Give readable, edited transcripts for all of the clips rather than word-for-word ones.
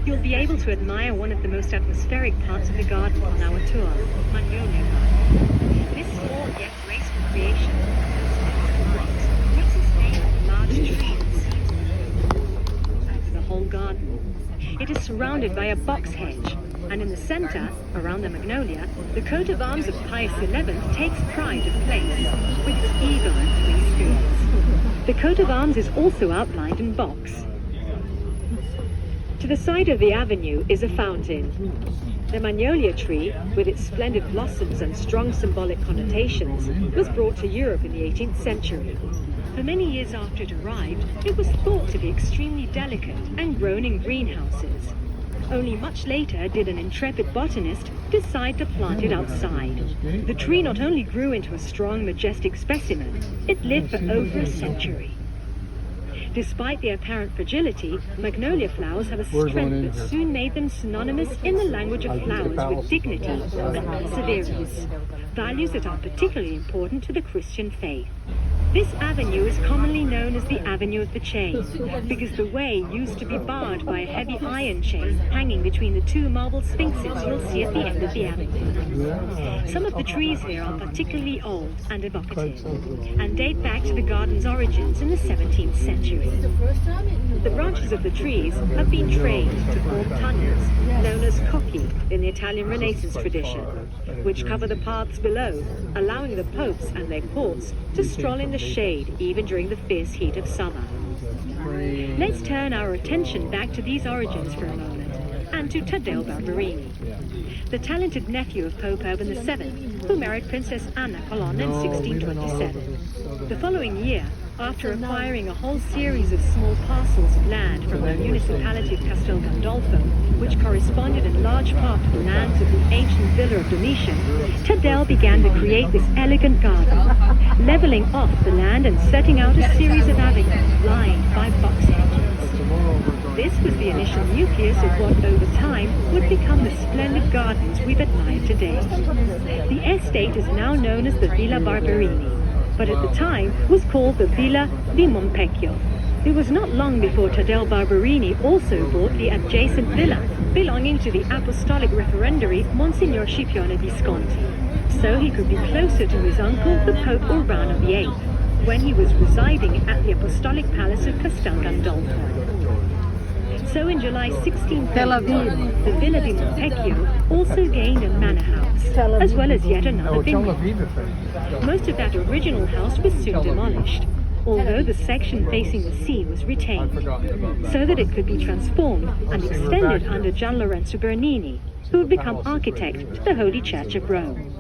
You'll be able to admire one of the most atmospheric parts of the garden on our tour, Magnolia Garden. This small yet graceful creation makes its name on the large tree over the whole garden. It is surrounded by a box hedge, and in the center, around the magnolia, the coat of arms of Pius XI takes pride of place, with its eagle and 3 spears. The coat of arms is also outlined in box. To the side of the avenue is a fountain. The magnolia tree, with its splendid blossoms and strong symbolic connotations, was brought to Europe in the 18th century. For many years after it arrived, it was thought to be extremely delicate and grown in greenhouses. Only much later did an intrepid botanist decide to plant it outside. The tree not only grew into a strong, majestic specimen, it lived for over a century. Despite their apparent fragility, magnolia flowers have a strength that soon made them synonymous in the language of flowers with dignity and perseverance, values that are particularly important to the Christian faith. This avenue is commonly known as the Avenue of the Chain, because the way used to be barred by a heavy iron chain hanging between the 2 marble sphinxes you'll see at the end of the avenue. Some of the trees here are particularly old and evocative, and date back to the garden's origins in the 17th century. The branches of the trees have been trained to form tunnels, known as cocchi in the Italian Renaissance tradition, which cover the paths below, allowing the popes and their courts to stroll in the shade even during the fierce heat of summer. Let's turn our attention back to these origins for a moment, and to Taddeo Barberini, the talented nephew of Pope Urban VII, who married Princess Anna Colonna in 1627. The following year, after acquiring a whole series of small parcels of land from the municipality of Castel Gandolfo, which corresponded in large part to the lands of the ancient villa of Domitian, Taddeo began to create this elegant garden, leveling off the land and setting out a series of avenues lined by box hedges. This was the initial nucleus of what over time would become the splendid gardens we've admired today. The estate is now known as the Villa Barberini, but at the time was called the Villa di Montepecchio. It was not long before Taddeo Barberini also bought the adjacent villa, belonging to the apostolic referendary Monsignor Scipione Visconti, so he could be closer to his uncle, the Pope Urbano VIII, when he was residing at the apostolic palace of Castel Gandolfo. So in July 1631, the Villa di Montepecchio also gained a manor house, as well as yet another vineyard. Most of that original house was soon demolished, although the section facing the sea was retained, so that it could be transformed and extended under Gian Lorenzo Bernini, who would become architect to the Holy Church of Rome.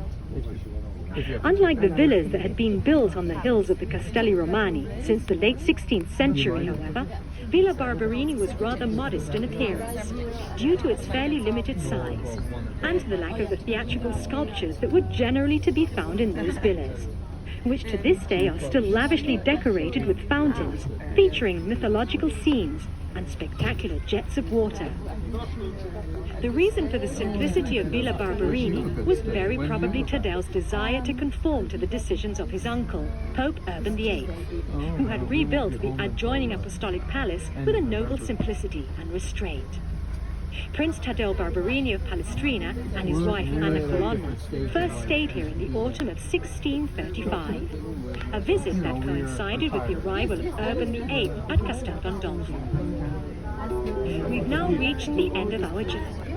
Unlike the villas that had been built on the hills of the Castelli Romani since the late 16th century, however, Villa Barberini was rather modest in appearance, due to its fairly limited size, and to the lack of the theatrical sculptures that were generally to be found in those villas, which to this day are still lavishly decorated with fountains featuring mythological scenes and spectacular jets of water. The reason for the simplicity of Villa Barberini was very probably Taddeo's desire to conform to the decisions of his uncle, Pope Urban VIII, who had rebuilt the adjoining apostolic palace with a noble simplicity and restraint. Prince Taddeo Barberini of Palestrina and his wife Anna Colonna first stayed here in the autumn of 1635, a visit that coincided with the arrival of Urban VIII at Castel Gandolfo. We've now reached the end of our journey.